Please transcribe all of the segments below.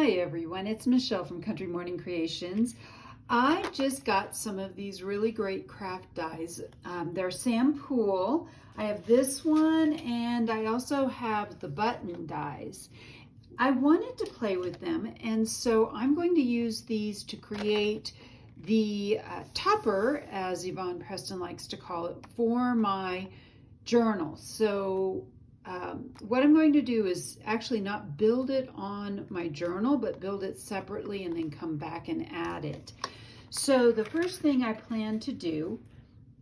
Hi everyone, it's Michelle from Country Morning Creations. I just got some of these really great craft dies. They're Sam Pool. I have this one and I also have the button dies. I wanted to play with them, and so I'm going to use these to create the topper, as Yvonne Preston likes to call it, for my journal. So what I'm going to do is actually not build it on my journal, but build it separately and then come back and add it. So the first thing I plan to do,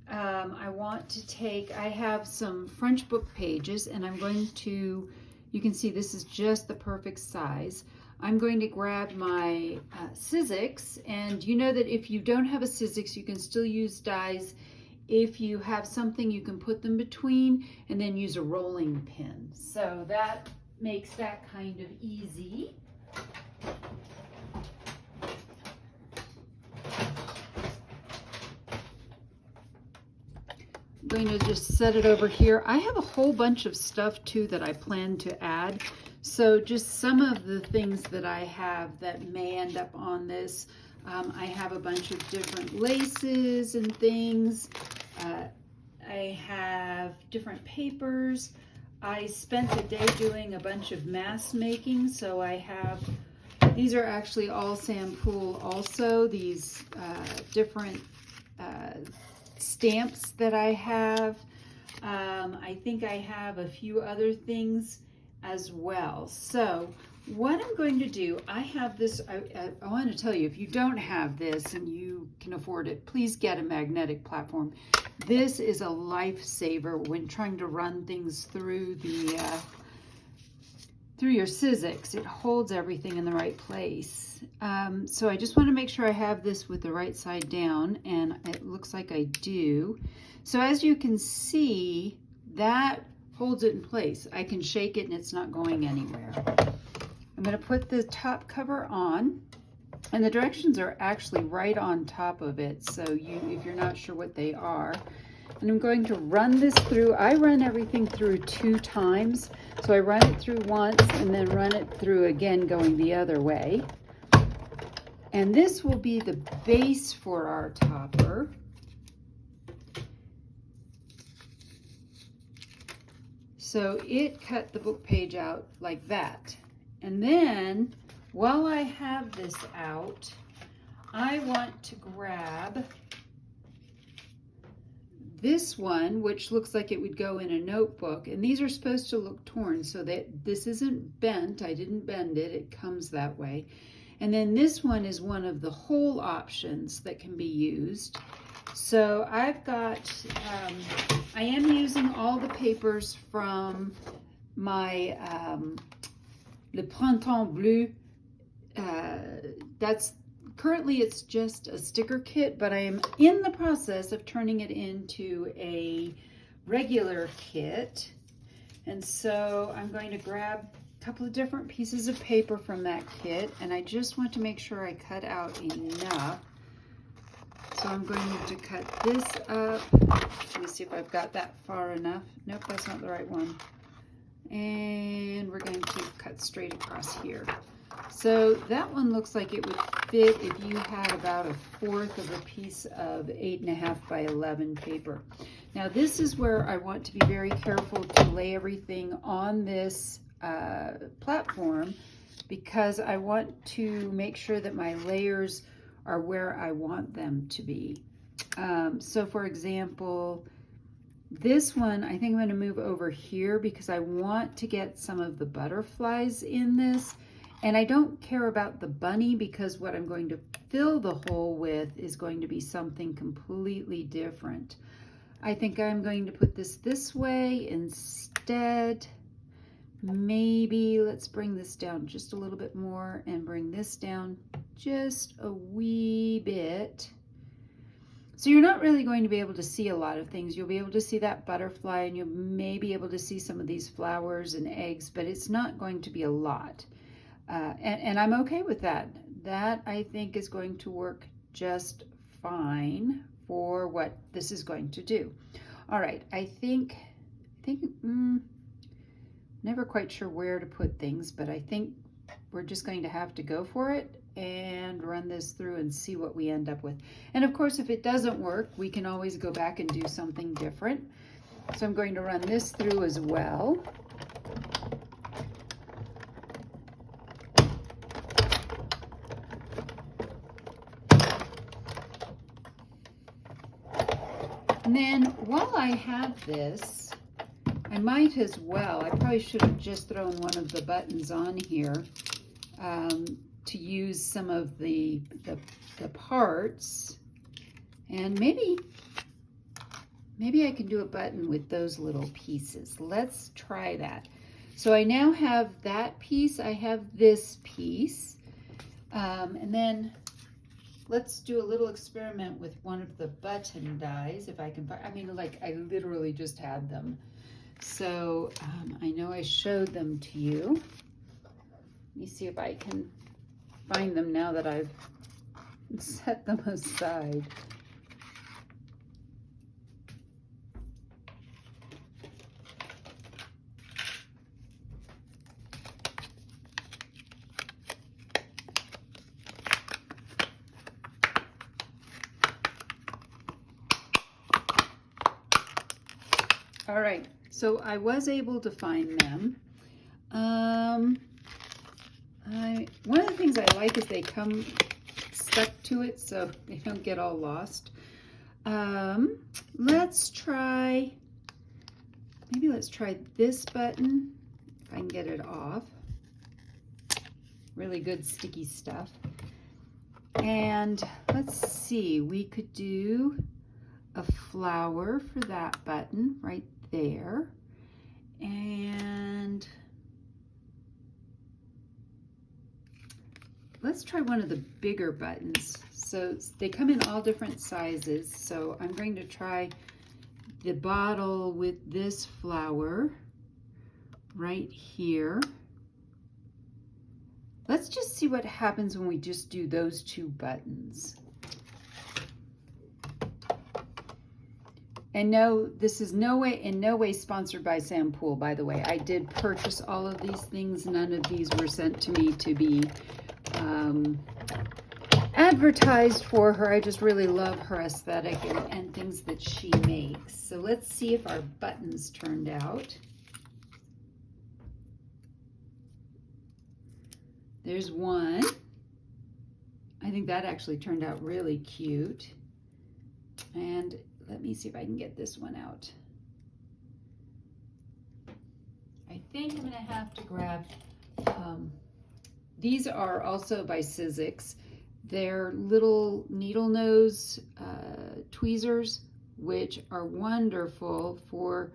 I have some French book pages, and I'm going to, you can see this is just the perfect size. I'm going to grab my Sizzix, and you know that if you don't have a Sizzix, you can still use dies. If you have something, you can put them between and then use a rolling pin. So that makes that kind of easy. I'm going to just set it over here. I have a whole bunch of stuff too that I plan to add. So just some of the things that I have that may end up on this. I have a bunch of different laces and things. I have different papers. I spent the day doing a bunch of mask making, so I have, these are actually all Sam Pool also, these different stamps that I have. I think I have a few other things as well. So what I'm going to do, I have this, I want to tell you, if you don't have this and you can afford it, please get a magnetic platform. This is a lifesaver when trying to run things through the through your Sizzix. It holds everything in the right place. So I just want to make sure I have this with the right side down, and it looks like I do. So as you can see, that holds it in place. I can shake it and it's not going anywhere. I'm going to put the top cover on, and the directions are actually right on top of it, so if you're not sure what they are. And I'm going to run this through. I run everything through 2 times. So I run it through once and then run it through again going the other way. And this will be the base for our topper. So it cut the book page out like that. And then while I have this out, I want to grab this one, which looks like it would go in a notebook, and these are supposed to look torn, so that this isn't bent. I didn't bend it, it comes that way. And then this one is one of the whole options that can be used. So I've got, I am using all the papers from my Le Printemps Bleu. Currently it's just a sticker kit, but I am in the process of turning it into a regular kit. And so I'm going to grab a couple of different pieces of paper from that kit, and I just want to make sure I cut out enough. So I'm going to cut this up. Let me see if I've got that far enough. Nope, that's not the right one. And we're going to cut straight across here. So that one looks like it would fit if you had about 1/4 of a piece of 8.5 by 11 paper. Now this is where I want to be very careful to lay everything on this platform, because I want to make sure that my layers are where I want them to be. So for example, this one, I think I'm going to move over here because I want to get some of the butterflies in this. And I don't care about the bunny, because what I'm going to fill the hole with is going to be something completely different. I think I'm going to put this way instead. Maybe let's bring this down just a little bit more and bring this down just a wee bit. So you're not really going to be able to see a lot of things. You'll be able to see that butterfly, and you'll may be able to see some of these flowers and eggs, but it's not going to be a lot. And I'm okay with that. That I think is going to work just fine for what this is going to do. All right, I think never quite sure where to put things, but I think we're just going to have to go for it and run this through and see what we end up with. And of course, if it doesn't work, we can always go back and do something different. So I'm going to run this through as well. And then while I have this, I might as well, I probably should have just thrown one of the buttons on here to use some of the parts. And maybe I can do a button with those little pieces. Let's try that. So I now have that piece, I have this piece, and then let's do a little experiment with one of the button dies, if I can find, I mean, like, I literally just had them. So I know I showed them to you. Let me see if I can find them now that I've set them aside. All right, so I was able to find them. One of the things I like is they come stuck to it so they don't get all lost. Let's try this button, if I can get it off. Really good sticky stuff. And let's see, we could do a flower for that button right there. And let's try one of the bigger buttons. So they come in all different sizes. So I'm going to try the bottle with this flower right here. Let's just see what happens when we just do those two buttons. And no, this is in no way sponsored by Sam Poole, by the way. I did purchase all of these things. None of these were sent to me to be advertised for her. I just really love her aesthetic and things that she makes. So let's see if our buttons turned out. There's one. I think that actually turned out really cute. And let me see if I can get this one out. I think I'm going to have to grab, these are also by Sizzix. They're little needle nose tweezers, which are wonderful for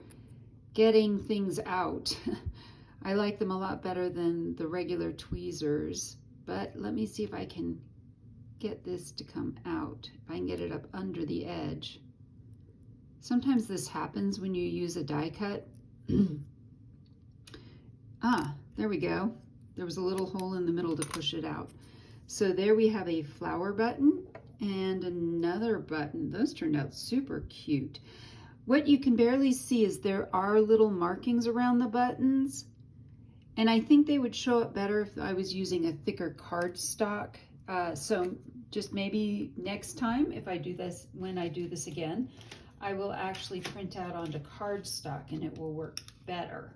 getting things out. I like them a lot better than the regular tweezers, but let me see if I can get this to come out. If I can get it up under the edge. Sometimes this happens when you use a die cut. There we go. There was a little hole in the middle to push it out. So there we have a flower button and another button. Those turned out super cute. What you can barely see is there are little markings around the buttons, and I think they would show up better if I was using a thicker cardstock. So just maybe next time, if I do this, when I do this again, I will actually print out onto cardstock and it will work better.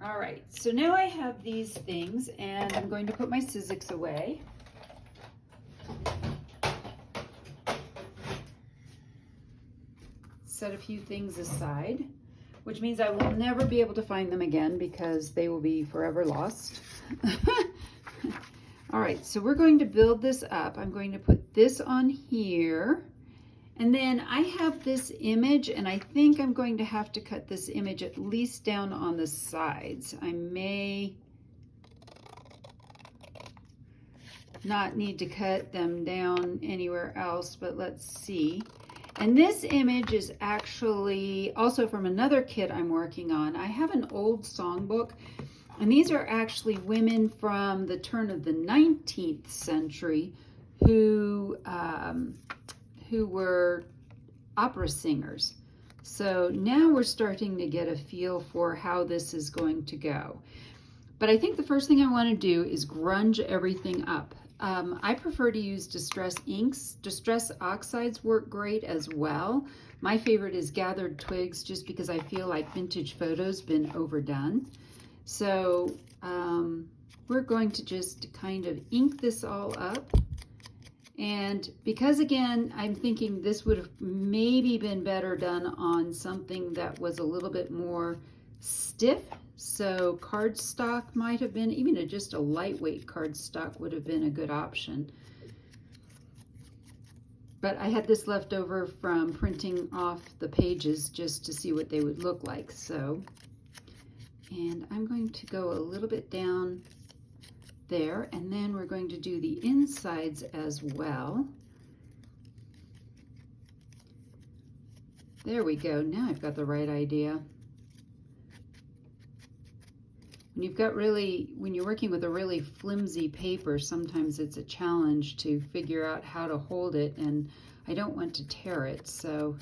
All right, so now I have these things and I'm going to put my Sizzix away. Set a few things aside, which means I will never be able to find them again because they will be forever lost. All right, so we're going to build this up. I'm going to put this on here. And then I have this image, and I think I'm going to have to cut this image at least down on the sides. I may not need to cut them down anywhere else, but let's see. And this image is actually also from another kit I'm working on. I have an old songbook, and these are actually women from the turn of the 19th century who were opera singers. So now we're starting to get a feel for how this is going to go. But I think the first thing I want to do is grunge everything up. I prefer to use distress inks. Distress oxides work great as well. My favorite is Gathered Twigs, just because I feel like Vintage Photo's been overdone. So we're going to just kind of ink this all up. And because, again, I'm thinking this would have maybe been better done on something that was a little bit more stiff. So cardstock might have been, even just a lightweight cardstock would have been a good option. But I had this left over from printing off the pages just to see what they would look like. So, and I'm going to go a little bit down there, and then we're going to do the insides as well. There we go. Now I've got the right idea. When you're working with a really flimsy paper, sometimes it's a challenge to figure out how to hold it, and I don't want to tear it. So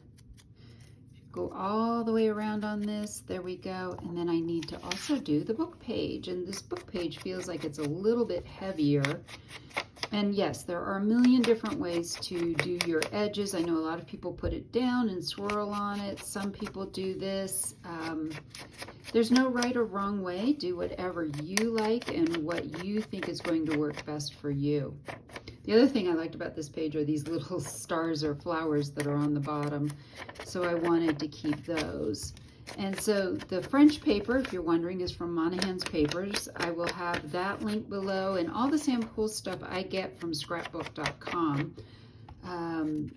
go all the way around on this. There we go. And then I need to also do the book page, and this book page feels like it's a little bit heavier. And yes, there are a million different ways to do your edges. I know a lot of people put it down and swirl on it. Some people do this. There's no right or wrong way. Do whatever you like and what you think is going to work best for you. The other thing I liked about this page are these little stars or flowers that are on the bottom. So I wanted to keep those. And so the French paper, if you're wondering, is from Monahan's Papers. I will have that link below, and all the Sam Poole stuff I get from scrapbook.com.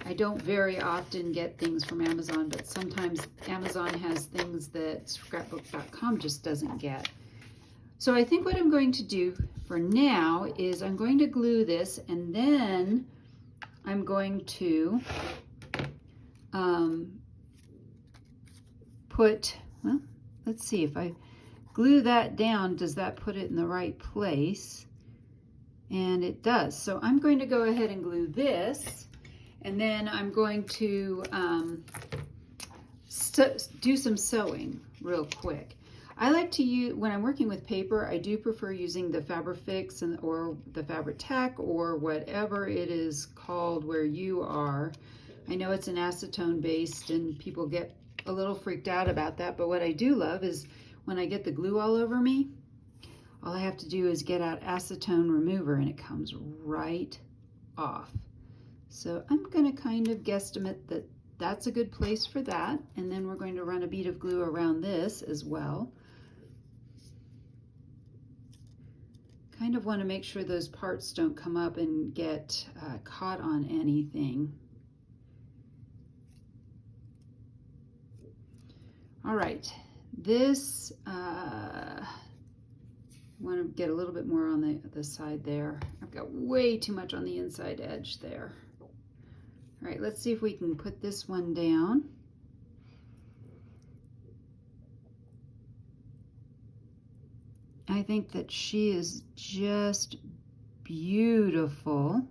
I don't very often get things from Amazon, but sometimes Amazon has things that scrapbook.com just doesn't get. So I think what I'm going to do for now is I'm going to glue this, and then I'm going to well, let's see, if I glue that down, does that put it in the right place? And it does. So I'm going to go ahead and glue this, and then I'm going to do some sewing real quick. I like to use, when I'm working with paper, I do prefer using the Fabrifix or the Fabri-Tac or whatever it is called where you are. I know it's an acetone based and people get a little freaked out about that, but what I do love is when I get the glue all over me, all I have to do is get out acetone remover and it comes right off. So I'm going to kind of guesstimate that that's a good place for that, and then we're going to run a bead of glue around this as well. Kind of want to make sure those parts don't come up and get caught on anything. All right, this, I want to get a little bit more on the side there. I've got way too much on the inside edge there. All right, let's see if we can put this one down. I think that she is just beautiful.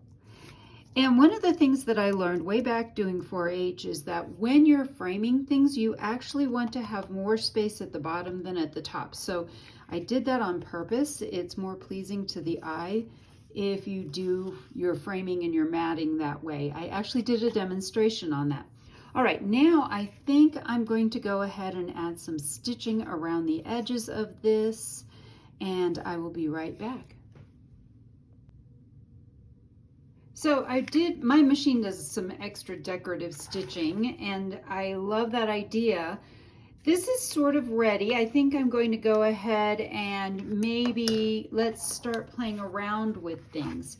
And one of the things that I learned way back doing 4-H is that when you're framing things, you actually want to have more space at the bottom than at the top. So I did that on purpose. It's more pleasing to the eye if you do your framing and your matting that way. I actually did a demonstration on that. All right, now I think I'm going to go ahead and add some stitching around the edges of this, and I will be right back. So my machine does some extra decorative stitching, and I love that idea. This is sort of ready. I think I'm going to go ahead and maybe let's start playing around with things.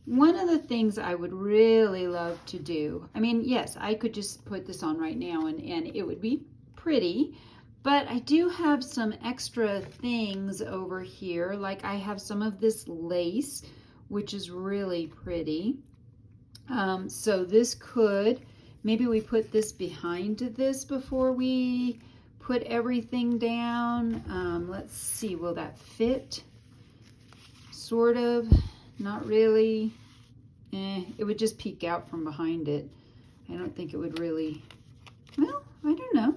One of the things I would really love to do, I mean, yes, I could just put this on right now and it would be pretty, but I do have some extra things over here. Like I have some of this lace, which is really pretty. So this could, maybe we put this behind this before we put everything down. Let's see, will that fit? Sort of, not really. It would just peek out from behind it. I don't think it would really, well, I don't know.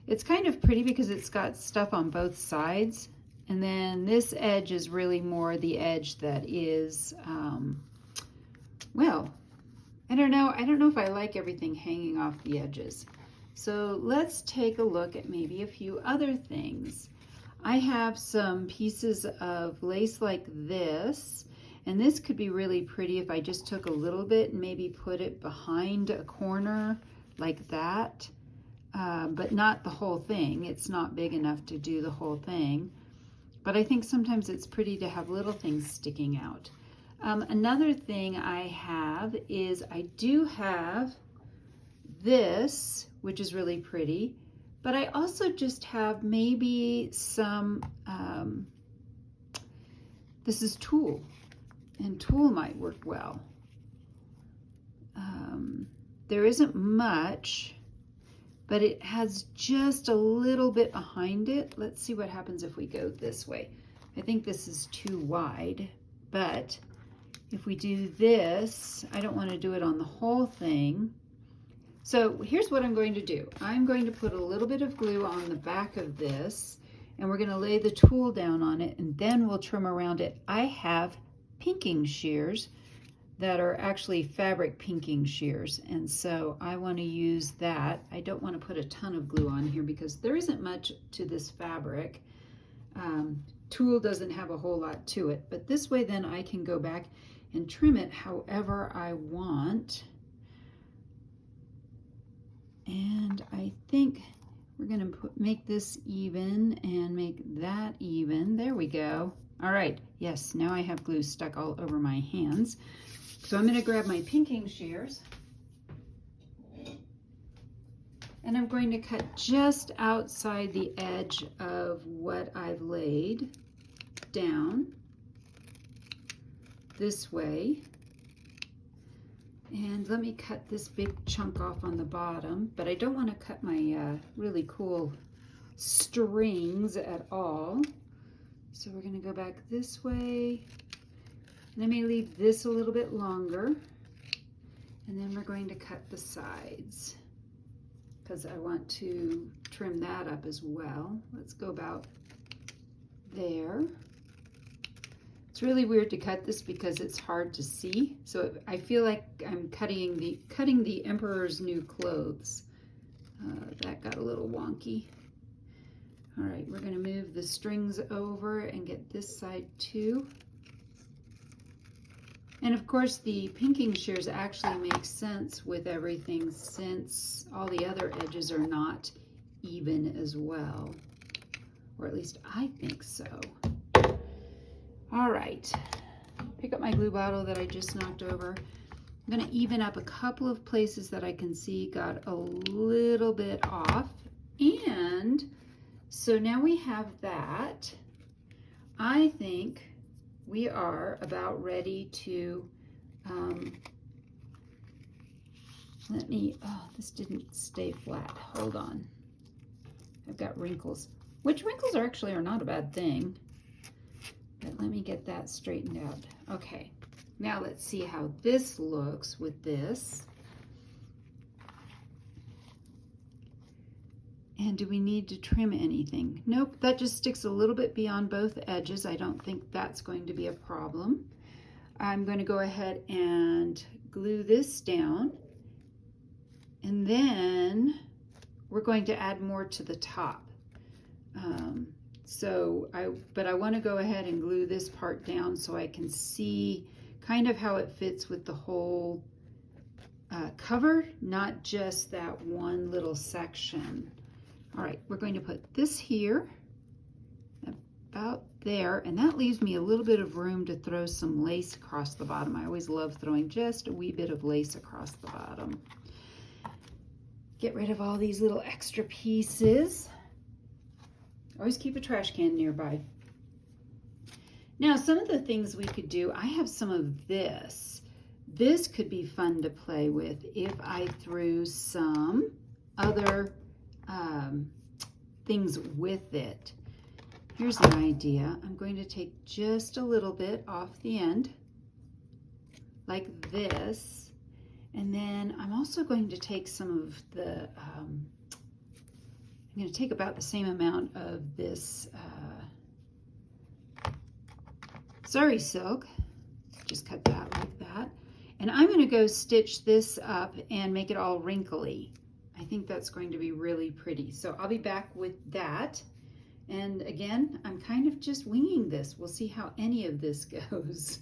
It's kind of pretty because it's got stuff on both sides, And then this edge is really more the edge that is, well, I don't know if I like everything hanging off the edges. So let's take a look at maybe a few other things. I have some pieces of lace like this, and this could be really pretty if I just took a little bit and maybe put it behind a corner like that, but not the whole thing. It's not big enough to do the whole thing, but I think sometimes it's pretty to have little things sticking out. Another thing I have is I do have this, which is really pretty, but I also just have maybe some, this is tulle, and tulle might work well. There isn't much, but it has just a little bit behind it. Let's see what happens if we go this way. I think this is too wide, but if we do this, I don't want to do it on the whole thing. So here's what I'm going to do. I'm going to put a little bit of glue on the back of this, and we're going to lay the tulle down on it, and then we'll trim around it. I have pinking shears that are actually fabric pinking shears, and so I want to use that. I don't want to put a ton of glue on here because there isn't much to this fabric. Tulle doesn't have a whole lot to it, but this way then I can go back and trim it however I want. And I think we're going to make this even and make that even. There we go. All right, yes, now I have glue stuck all over my hands. So I'm going to grab my pinking shears, and I'm going to cut just outside the edge of what I've laid down this way. And let me cut this big chunk off on the bottom, but I don't want to cut my really cool strings at all. So we're going to go back this way, and I may leave this a little bit longer, and then we're going to cut the sides because I want to trim that up as well. Let's go about there. It's really weird to cut this because it's hard to see, so I feel like I'm cutting the Emperor's New Clothes. That got a little wonky. All right, we're going to move the strings over and get this side too. And of course the pinking shears actually make sense with everything since all the other edges are not even as well, or at least I think so. All right, pick up my glue bottle that I just knocked over. I'm going to even up a couple of places that I can see got a little bit off. And so now we have that. I think we are about ready to, this didn't stay flat. Hold on. I've got wrinkles, which wrinkles actually are not a bad thing. But let me get that straightened out. Okay, now let's see how this looks with this. And do we need to trim anything? Nope, that just sticks a little bit beyond both edges. I don't think that's going to be a problem. I'm going to go ahead and glue this down. And then we're going to add more to the top. But I want to go ahead and glue this part down so I can see kind of how it fits with the whole cover, not just that one little section. All right, we're going to put this here, about there, and that leaves me a little bit of room to throw some lace across the bottom. I always love throwing just a wee bit of lace across the bottom. Get rid of all these little extra pieces. Always keep a trash can nearby. Now, some of the things we could do, I have some of this. This could be fun to play with if I threw some other things with it. Here's an idea. I'm going to take just a little bit off the end, like this, and then I'm also going to take some of the, I'm going to take about the same amount of this Sari silk. Just cut that like that. And I'm going to go stitch this up and make it all wrinkly. I think that's going to be really pretty. So I'll be back with that. And again, I'm kind of just winging this. We'll see how any of this goes.